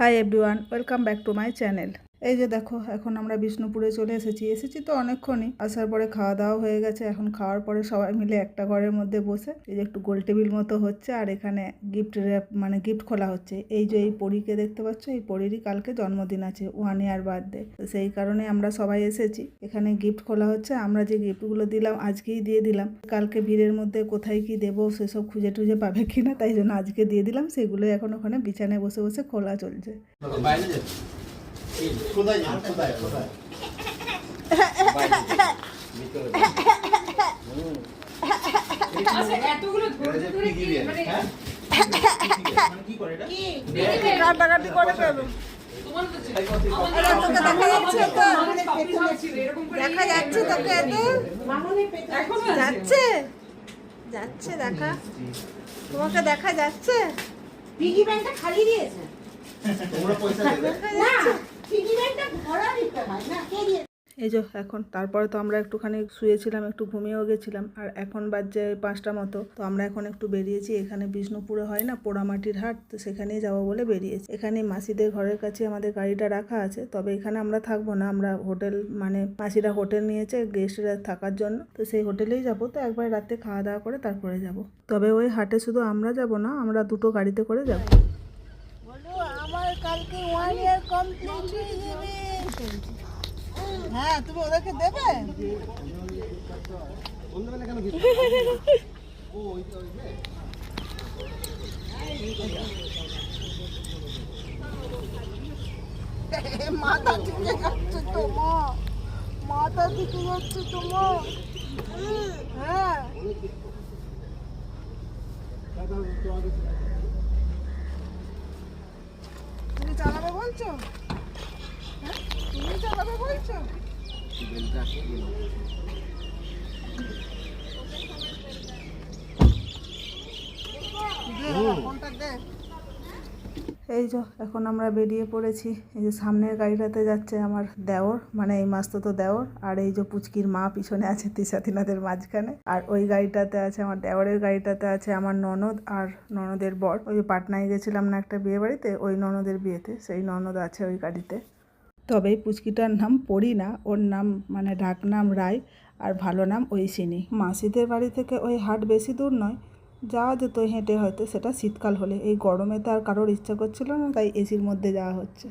Hi everyone, welcome back to my channel. এই যে দেখো, এখন আমরা বিষ্ণুপুরে চলে এসেছি তো অনেকক্ষণই। আসার পরে খাওয়া দাওয়া হয়ে গেছে। এখন খাওয়ার পরে সবাই মিলে একটা ঘরের মধ্যে বসে এই যে একটু গোল টেবিল মতো হচ্ছে, আর এখানে গিফট র্যাপ মানে গিফট খোলা হচ্ছে। এই যে এই পরীকে দেখতে পাচ্ছ, এই পরীরই কালকে জন্মদিন আছে, 1 ইয়ার বার্থডে। তো সেই কারণে আমরা সবাই এসেছি। এখানে গিফট খোলা হচ্ছে। আমরা যে গিফটগুলো দিলাম আজকেই দিয়ে দিলাম। কালকে ভিড়ের মধ্যে কোথায় কি দেবো সেসব খুঁজে টুজে পাবে কিনা, তাই জন্য আজকে দিয়ে দিলাম। সেগুলো এখন ওখানে বিছানায় বসে বসে খোলা চলছে। কোথায় দেখা যাচ্ছে তোকে, যাচ্ছে যাচ্ছে দেখা, তোমাকে দেখা যাচ্ছে। পিগি ব্যাংকটা খালি দিয়েছে। তোমরা পয়সা দেবে না, পিগি ব্যাংকটা ভরা দিতে হয় না, কে দিয়ে? এই যে এখন তারপরে তো আমরা একটুখানি শুয়েছিলাম, একটু ঘুমিয়েও গেছিলাম। আর এখন বাজছে 5টা মতো। তো আমরা এখন একটু বেরিয়েছি। এখানে বিষ্ণুপুরে হয় না পোড়ামাটির হাট, তো সেখানেই যাবো বলে বেরিয়েছি। এখানে মাসিদের ঘরের কাছে আমাদের গাড়িটা রাখা আছে। তবে এখানে আমরা থাকবো না, আমরা হোটেল মানে মাসিরা হোটেল নিয়েছে গেস্টরা থাকার জন্য, তো সেই হোটেলেই যাবো। তো একবার রাতে খাওয়া দাওয়া করে তারপরে যাব। তবে ওই হাটে শুধু আমরা যাব না, আমরা দুটো গাড়িতে করে যাব। বলো, আমার কালকে 1 ইয়ার কমপ্লিট হয়ে যাবে। হ্যাঁ, তুমি ওদেরকে দেবে? মাথা ঢুকে যাচ্ছে তোমার, মাথা ঢুকে যাচ্ছে তোমার। হ্যাঁ, তুমি চালাবে বলছো? হ্যাঁ, তুমি চালাবে বলছো? এই যে এখন আমরা বেরিয়ে পড়েছি। এই যে সামনের গাড়িটাতে যাচ্ছে আমার দেওর, মানে এই মাসতো দেওর, আর এই যে পুচকির মা পিছনে আছে তিসাতিনাদের মাঝখানে। আর ওই গাড়িটাতে আছে আমার দেওরের গাড়িটাতে আছে আমার ননদ আর ননদের বর। ওই যে পাটনায় গেছিলাম না একটা বিয়ে বাড়িতে, ওই ননদের বিয়েতে, সেই ননদ আছে ওই গাড়িতে। তবে এই পুচকিটার নাম পড়ি না, ওর নাম মানে ডাক নাম রায়, আর ভালো নাম ঐশিনী। মাসিদের বাড়ি থেকে ওই হাট বেশি দূর নয়, যাওয়া যেত হেঁটে হয়তো, সেটা শীতকাল হলে। এই গরমে তো আর কারোর ইচ্ছা করছিল না, তাই এসির মধ্যে যাওয়া হচ্ছে।